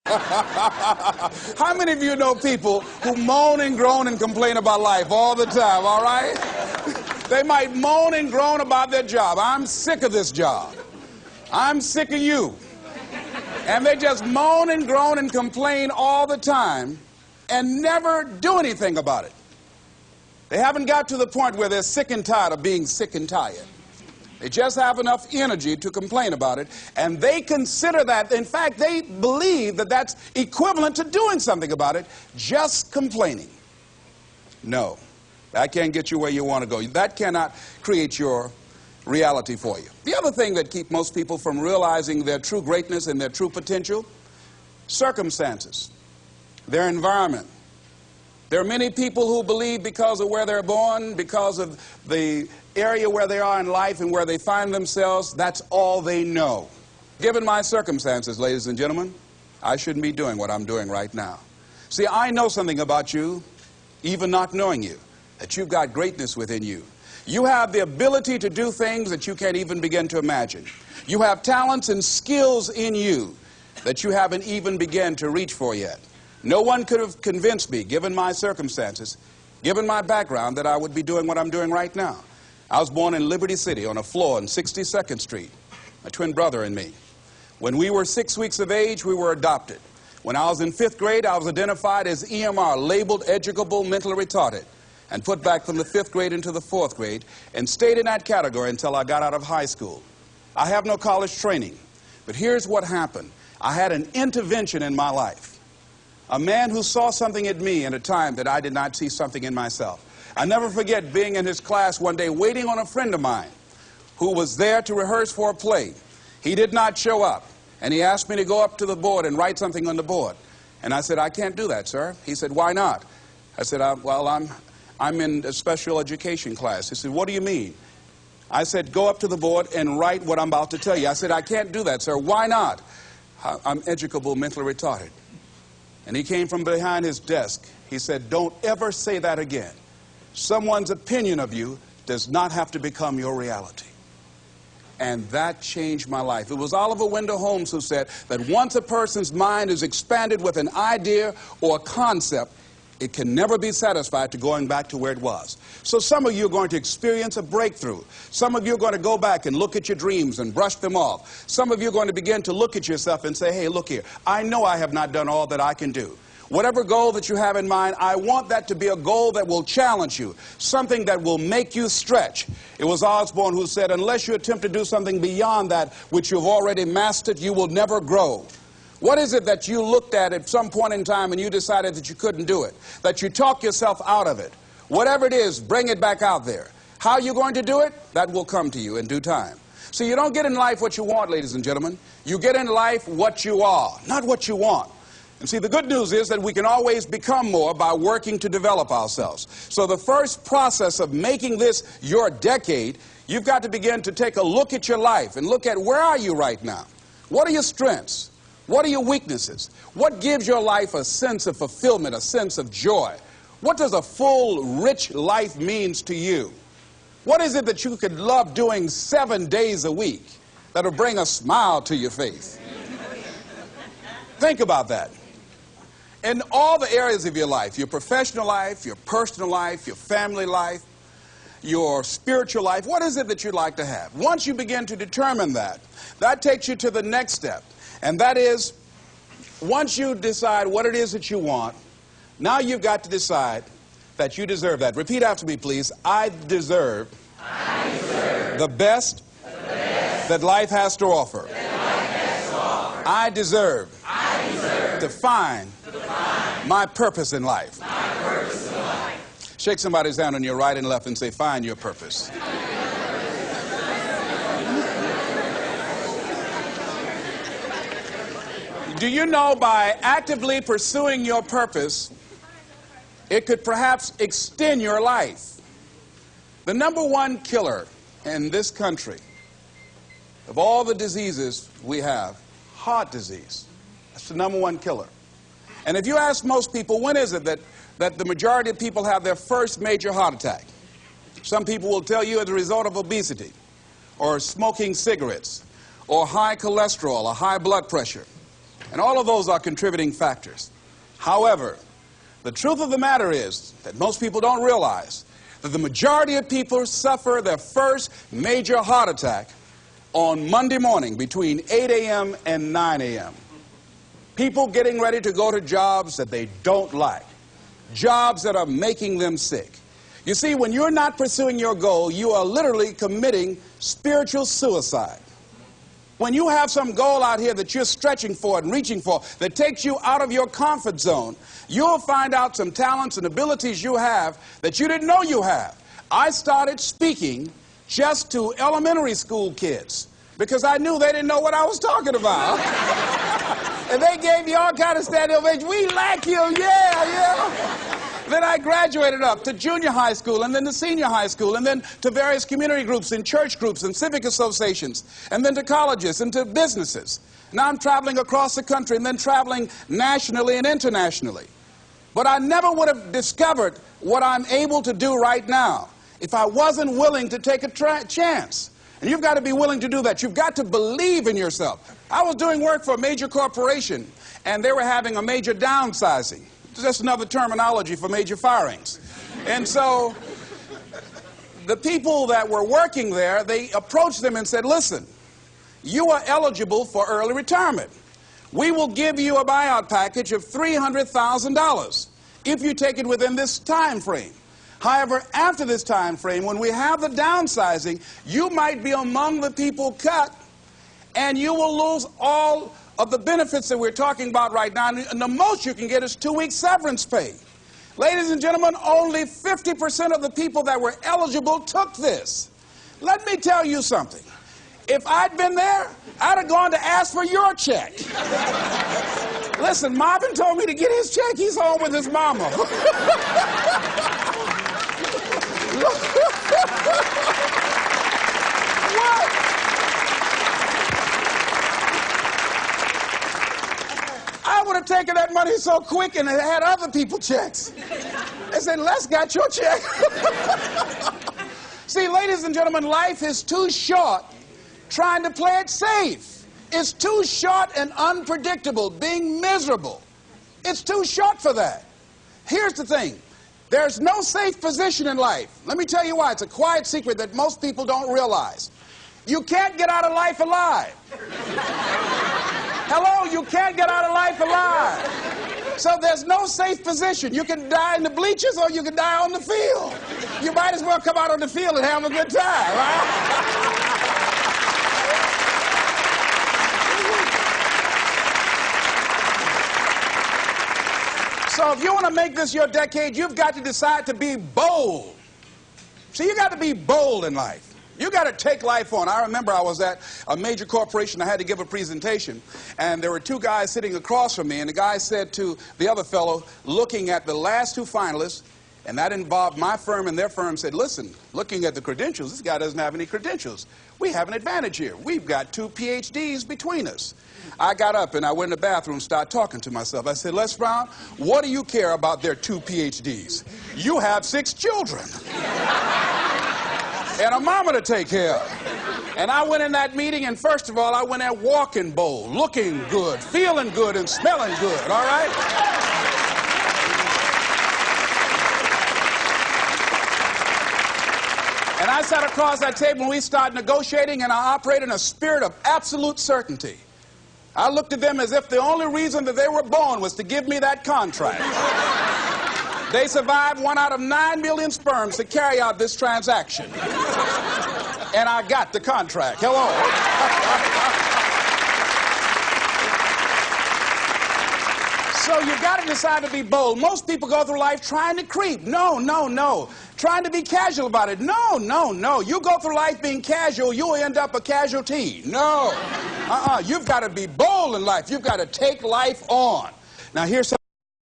How many of you know people who moan and groan and complain about life all the time, all right? They might moan and groan about their job. I'm sick of this job. I'm sick of you. And they just moan and groan and complain all the time and never do anything about it. They haven't got to the point where they're sick and tired of being sick and tired. They just have enough energy to complain about it, and they consider that, in fact, they believe that that's equivalent to doing something about it, just complaining. No, that can't get you where you want to go. That cannot create your reality for you. The other thing that keeps most people from realizing their true greatness and their true potential, circumstances, their environment. There are many people who believe because of where they're born, because of the area where they are in life and where they find themselves, that's all they know. Given my circumstances, ladies and gentlemen, I shouldn't be doing what I'm doing right now. See, I know something about you, even not knowing you, that you've got greatness within you. You have the ability to do things that you can't even begin to imagine. You have talents and skills in you that you haven't even begun to reach for yet. No one could have convinced me, given my circumstances, given my background, that I would be doing what I'm doing right now. I was born in Liberty City on a floor on 62nd Street, my twin brother and me. When we were 6 weeks of age, we were adopted. When I was in 5th grade, I was identified as EMR, labeled educable mentally retarded, and put back from the 5th grade into the 4th grade, and stayed in that category until I got out of high school. I have no college training, but here's what happened. I had an intervention in my life. A man who saw something in me at a time that I did not see something in myself. I never forget being in his class one day waiting on a friend of mine who was there to rehearse for a play. He did not show up, and he asked me to go up to the board and write something on the board. And I said, I can't do that, sir. He said, why not? I said, well, I'm in a special education class. He said, what do you mean? I said, go up to the board and write what I'm about to tell you. I said, I can't do that, sir. Why not? I'm educable mentally retarded. And he came from behind his desk. He said, don't ever say that again. Someone's opinion of you does not have to become your reality. And that changed my life. It was Oliver Wendell Holmes who said that once a person's mind is expanded with an idea or a concept, it can never be satisfied to going back to where it was. So some of you are going to experience a breakthrough. Some of you are going to go back and look at your dreams and brush them off. Some of you are going to begin to look at yourself and say, hey, look here, I know I have not done all that I can do. Whatever goal that you have in mind, I want that to be a goal that will challenge you, something that will make you stretch. It was Osborne who said, unless you attempt to do something beyond that which you've already mastered, you will never grow. What is it that you looked at some point in time and you decided that you couldn't do it, that you talk yourself out of it? Whatever it is, bring it back out there. How are you going to do it? That will come to you in due time. So you don't get in life what you want, ladies and gentlemen. You get in life what you are, not what you want. And see, the good news is that we can always become more by working to develop ourselves. So the first process of making this your decade, you've got to begin to take a look at your life and look at where are you right now? What are your strengths? What are your weaknesses? What gives your life a sense of fulfillment, a sense of joy? What does a full, rich life means to you? What is it that you could love doing 7 days a week that'll bring a smile to your face? Think about that. In all the areas of your life, your professional life, your personal life, your family life, your spiritual life, what is it that you'd like to have? Once you begin to determine that, that takes you to the next step. And that is, once you decide what it is that you want, now you've got to decide that you deserve that. Repeat after me, please. I deserve the best that life has to offer. I deserve to find my purpose in life. Shake somebody's hand on your right and left and say, find your purpose. Do you know by actively pursuing your purpose, it could perhaps extend your life? The number one killer in this country of all the diseases we have, heart disease. That's the number one killer. And if you ask most people, when is it that the majority of people have their first major heart attack? Some people will tell you as a result of obesity, or smoking cigarettes, or high cholesterol, or high blood pressure. And all of those are contributing factors. However, the truth of the matter is that most people don't realize that the majority of people suffer their first major heart attack on Monday morning between 8 a.m. and 9 a.m. People getting ready to go to jobs that they don't like, jobs that are making them sick. You see, when you're not pursuing your goal, you are literally committing spiritual suicide. When you have some goal out here that you're stretching for and reaching for that takes you out of your comfort zone, you'll find out some talents and abilities you have that you didn't know you have. I started speaking just to elementary school kids because I knew they didn't know what I was talking about. And they gave me all kind of standing ovation. We like you, yeah. Then I graduated up to junior high school and then to senior high school and then to various community groups and church groups and civic associations and then to colleges and to businesses. Now I'm traveling across the country and then traveling nationally and internationally. But I never would have discovered what I'm able to do right now if I wasn't willing to take a chance. And you've got to be willing to do that. You've got to believe in yourself. I was doing work for a major corporation and they were having a major downsizing. Just another terminology for major firings. And so the people that were working there, they approached them and said, listen, you are eligible for early retirement. We will give you a buyout package of $300,000 if you take it within this time frame. However, after this time frame, when we have the downsizing, you might be among the people cut and you will lose all of the benefits that we're talking about right now, and the most you can get is 2 weeks severance pay. Ladies and gentlemen, only 50% of the people that were eligible took this. Let me tell you something. If I'd been there, I'd have gone to ask for your check. Listen, Marvin told me to get his check. He's home with his mama. What? I would have taken that money so quick and had other people checks. They said, Les got your check. See, ladies and gentlemen, life is too short trying to play it safe. It's too short and unpredictable, being miserable. It's too short for that. Here's the thing. There's no safe position in life. Let me tell you why. It's a quiet secret that most people don't realize. You can't get out of life alive. Hello, you can't get out of life alive. So there's no safe position. You can die in the bleachers or you can die on the field. You might as well come out on the field and have a good time, right? So if you want to make this your decade, you've got to decide to be bold. See, you got to be bold in life. You got to take life on. I remember I was at a major corporation. I had to give a presentation, and there were two guys sitting across from me, and the guy said to the other fellow, looking at the last two finalists, and that involved my firm and their firm, said, listen, looking at the credentials, this guy doesn't have any credentials. We have an advantage here. We've got 2 PhDs between us. I got up and I went in the bathroom and started talking to myself. I said, Les Brown, what do you care about their 2 PhDs? You have 6 children. And a mama to take care of. And I went in that meeting, and first of all, I went there walking bold, looking good, feeling good, and smelling good, all right? And I sat across that table, and we started negotiating, and I operated in a spirit of absolute certainty. I looked at them as if the only reason that they were born was to give me that contract. They survived 1 out of 9 million sperms to carry out this transaction. And I got the contract. Hello. So you got to decide to be bold. Most people go through life trying to creep. No, no, no. Trying to be casual about it. No, no, no. You go through life being casual, you'll end up a casualty. No. You've got to be bold in life. You've got to take life on. Now here's something.